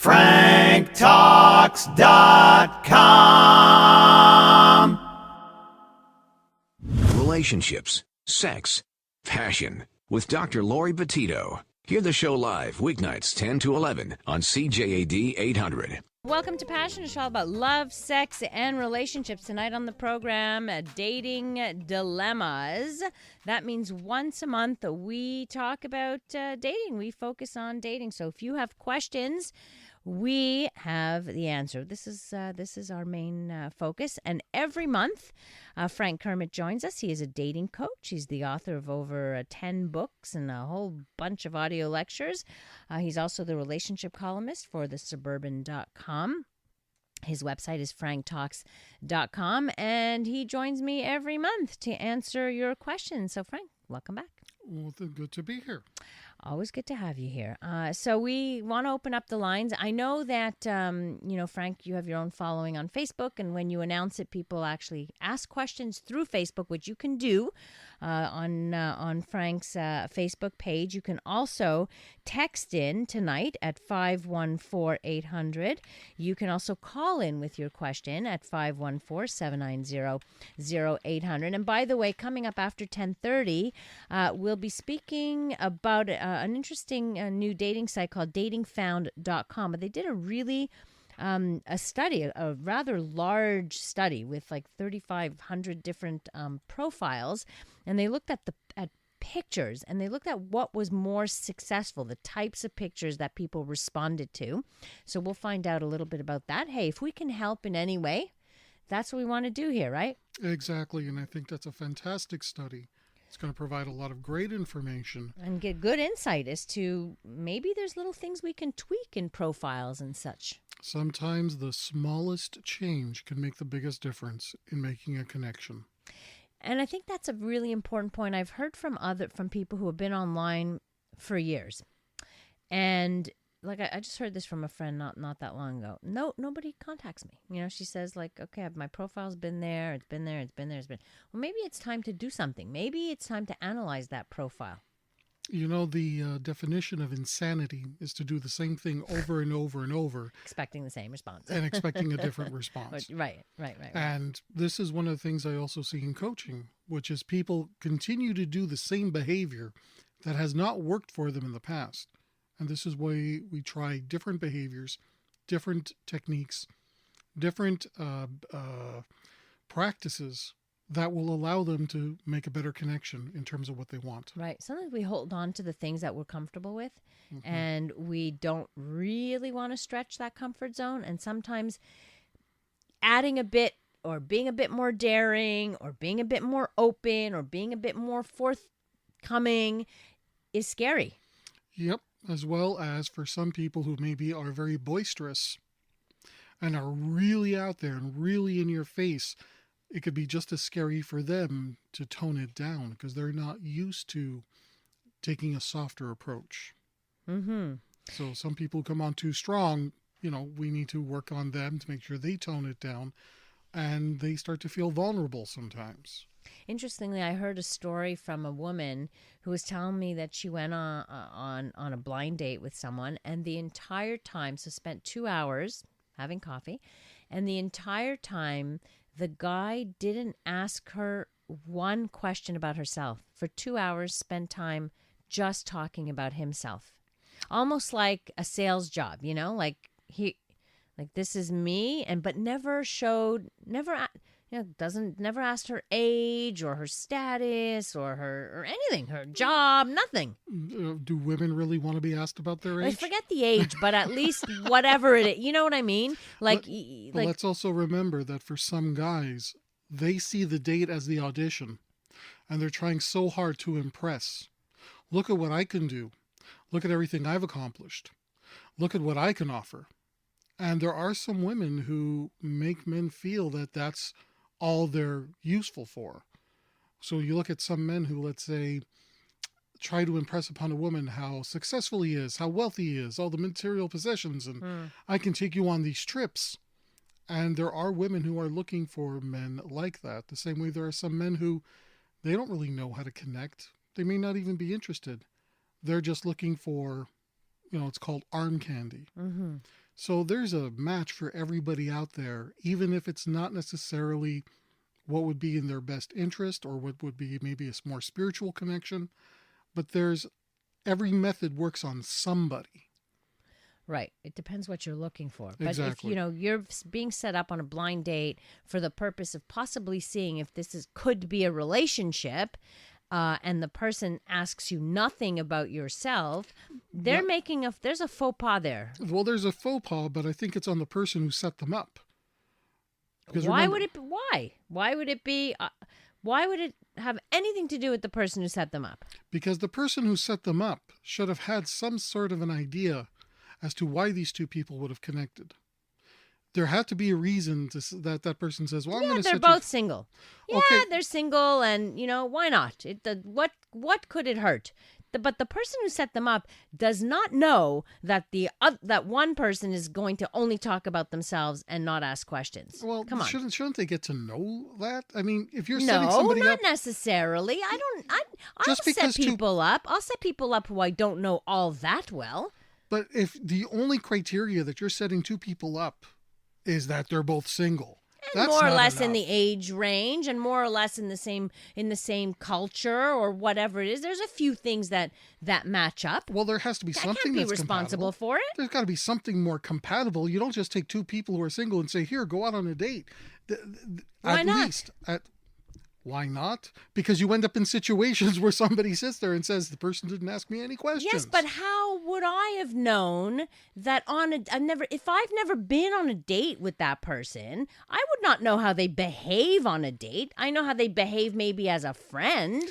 franktalks.com. Relationships, sex, passion with Dr. Laurie Betito. Hear the show live weeknights 10 to 11 on CJAD 800. Welcome to Passion, a show about love, sex, and relationships. Tonight on the program, dating dilemmas. That means once a month we talk about dating. We focus on dating. So if you have questions, we have the answer. This is our main focus. And every month, Frank Kermit joins us. He is a dating coach. He's the author of over 10 books and a whole bunch of audio lectures. He's also the relationship columnist for thesuburban.com. His website is franktalks.com. And he joins me every month to answer your questions. So, Frank, welcome back. Well, good to be here. Always good to have you here. So we want to open up the lines. I know that, Frank, you have your own following on Facebook, and when you announce it, people actually ask questions through Facebook, which you can do on Frank's Facebook page. You can also text in tonight at 514-800. You can also call in with your question at 514-790-0800. And by the way, coming up after 10:30, we'll be speaking about an interesting new dating site called datingfound.com. But they did a really a study, a rather large study with like 3,500 different profiles, and they looked at pictures, and they looked at what was more successful, the types of pictures that people responded to. So we'll find out a little bit about that. Hey, if we can help in any way, that's what we want to do here, right? Exactly, and I think that's a fantastic study. It's going to provide a lot of great information. And get good insight as to maybe there's little things we can tweak in profiles and such. Sometimes the smallest change can make the biggest difference in making a connection. And I think that's a really important point. I've heard from people who have been online for years. And like I just heard this from a friend not that long ago. Nobody contacts me. She says like, okay, my profile's been there. It's been. Well, maybe it's time to do something. Maybe it's time to analyze that profile. The definition of insanity is to do the same thing over and over and over. Expecting the same response. And expecting a different response. Right. And this is one of the things I also see in coaching, which is people continue to do the same behavior that has not worked for them in the past. And this is why we try different behaviors, different techniques, different practices that will allow them to make a better connection in terms of what they want. Right. Sometimes we hold on to the things that we're comfortable with, and we don't really want to stretch that comfort zone. And sometimes adding a bit or being a bit more daring or being a bit more open or being a bit more forthcoming is scary. Yep. As well as for some people who maybe are very boisterous and are really out there and really in your face, it could be just as scary for them to tone it down because they're not used to taking a softer approach. Mm-hmm. So some people come on too strong, we need to work on them to make sure they tone it down, and they start to feel vulnerable sometimes. Interestingly, I heard a story from a woman who was telling me that she went on a blind date with someone, and the entire time, so spent 2 hours having coffee, and the entire time the guy didn't ask her one question about herself. For 2 hours, spent time just talking about himself. Almost like a sales job, like this is me, but never asked her age or her status or anything, her job, nothing. Do women really want to be asked about their age? I forget the age, but at least whatever it is, you know what I mean? But let's also remember that for some guys, they see the date as the audition, and they're trying so hard to impress. Look at what I can do. Look at everything I've accomplished. Look at what I can offer. And there are some women who make men feel that that's all they're useful for. So you look at some men who, let's say, try to impress upon a woman how successful he is, how wealthy he is, all the material possessions, and I can take you on these trips. And there are women who are looking for men like that. The same way there are some men who, they don't really know how to connect. They may not even be interested. They're just looking for, it's called arm candy. Mm-hmm. So there's a match for everybody out there, even if it's not necessarily what would be in their best interest or what would be maybe a more spiritual connection. But every method works on somebody. Right. It depends what you're looking for. But Exactly. if, you're being set up on a blind date for the purpose of possibly seeing if could be a relationship, and the person asks you nothing about yourself, there's a faux pas there. Well, there's a faux pas, but I think it's on the person who set them up. Because Why would it be? Why would it be? Why would it have anything to do with the person who set them up? Because the person who set them up should have had some sort of an idea as to why these two people would have connected. There had to be a reason that person says, well, I'm going to they're both single. Yeah, Okay. they're single, and, why not? What could it hurt? But the person who set them up does not know that that one person is going to only talk about themselves and not ask questions. Well, Come on. Shouldn't they get to know that? I mean, if you're setting somebody not up... necessarily. I'll Just set because people up. I'll set people up who I don't know all that well. But if the only criteria that you're setting two people up is that they're both single, And that's more or not less enough. in the age range, and more or less in the same culture or whatever it is. There's a few things that match up. Well, there has to be I something can't be that's responsible compatible. for it. There's got to be something more compatible. You don't just take two people who are single and say, here, go out on a date. Why not? Why not? Because you end up in situations where somebody sits there and says, the person didn't ask me any questions. Yes, but how would I have known that if I've never been on a date with that person, I would not know how they behave on a date. I know how they behave maybe as a friend.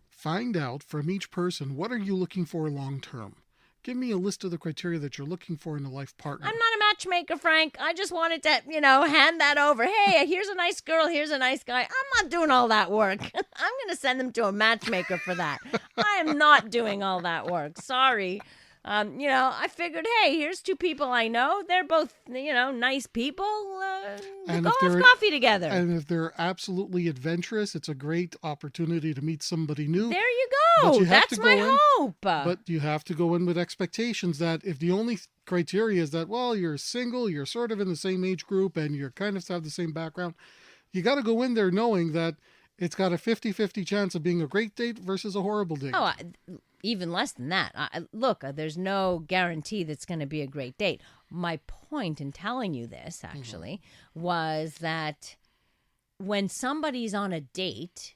Find out from each person, what are you looking for long term? Give me a list of the criteria that you're looking for in a life partner. I'm not a matchmaker, Frank. I just wanted to, hand that over. Hey, here's a nice girl. Here's a nice guy. I'm not doing all that work. I'm going to send them to a matchmaker for that. I am not doing all that work. Sorry. I figured, hey, here's two people I know. They're both, nice people. And Go if have they're- coffee together. And if they're absolutely adventurous, it's a great opportunity to meet somebody new. There you But go. you have That's to my go in- hope. But you have to go in with expectations that if the only criteria is that, well, you're single, you're sort of in the same age group, and you're kind of have the same background, you got to go in there knowing that it's got a 50-50 chance of being a great date versus a horrible date. Oh, even less than that. Look, there's no guarantee that's going to be a great date. My point in telling you this, actually, was that when somebody's on a date,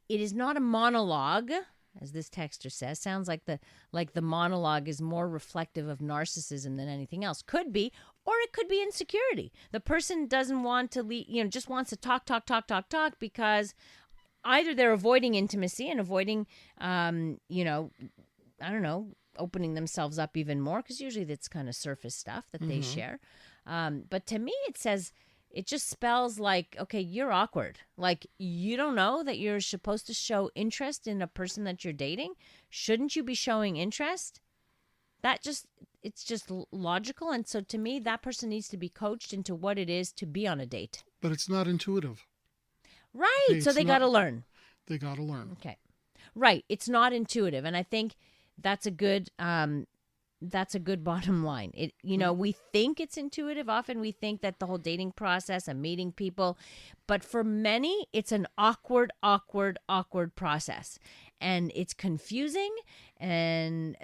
it is not a monologue, as this texter says. Sounds like the monologue is more reflective of narcissism than anything else. Could be, or it could be insecurity. The person doesn't want to leave, just wants to talk because either they're avoiding intimacy and avoiding, opening themselves up even more, because usually that's kind of surface stuff that they share. But to me, it just spells like, okay, you're awkward. Like, you don't know that you're supposed to show interest in a person that you're dating. Shouldn't you be showing interest? It's just logical. And so to me, that person needs to be coached into what it is to be on a date. But it's not intuitive. Right. Okay, So it's they not- got to learn. They got to learn. Okay. Right. It's not intuitive. And I think that's a good bottom line. We think it's intuitive. Often we think that the whole dating process and meeting people, but for many, it's an awkward process. And it's confusing, and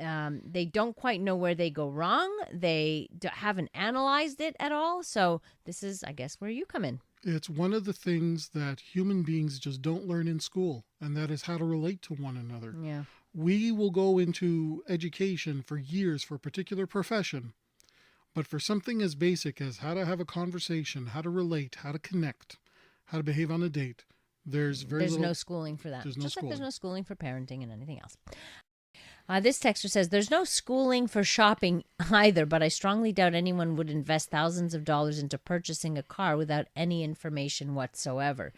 they don't quite know where they go wrong. They haven't analyzed it at all. So this is, I guess, where you come in. It's one of the things that human beings just don't learn in school, and that is how to relate to one another. Yeah. We will go into education for years for a particular profession, but for something as basic as how to have a conversation, how to relate, how to connect, how to behave on a date, there's no schooling for that. There's no Just like there's schooling. no schooling for parenting and anything else. This texter says, there's no schooling for shopping either, but I strongly doubt anyone would invest thousands of dollars into purchasing a car without any information whatsoever.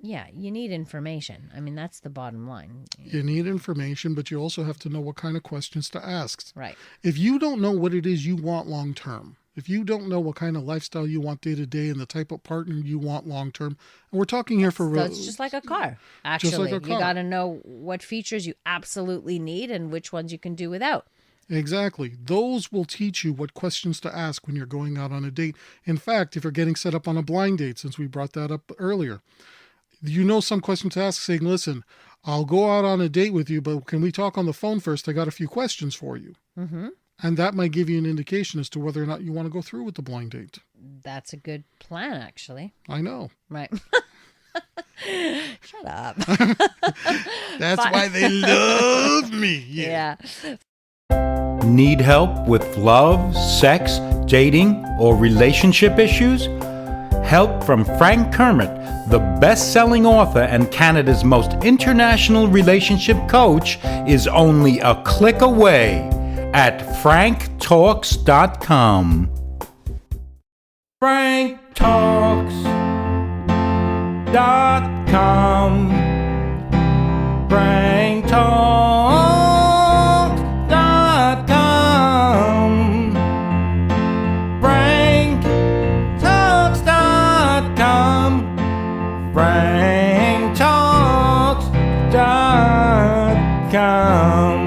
Yeah, you need information. I mean, that's the bottom line. You need information, but you also have to know what kind of questions to ask. Right. If you don't know what it is you want long term, if you don't know what kind of lifestyle you want day to day and the type of partner you want long term, and we're talking here for So it's just like a car, actually. Just like a car. You got to know what features you absolutely need and which ones you can do without. Exactly. Those will teach you what questions to ask when you're going out on a date. In fact, if you're getting set up on a blind date, since we brought that up earlier, you know some questions to ask, saying, listen, I'll go out on a date with you, but can we talk on the phone first? I got a few questions for you. Mm-hmm. And that might give you an indication as to whether or not you want to go through with the blind date. That's a good plan, actually. I know. Right. Shut up. That's why they love me. Yeah. Need help with love, sex, dating, or relationship issues? Help from Frank Kermit, the best-selling author and Canada's most international relationship coach, is only a click away at franktalks.com. franktalks.com. franktalks.com. franktalks.com. franktalks.com.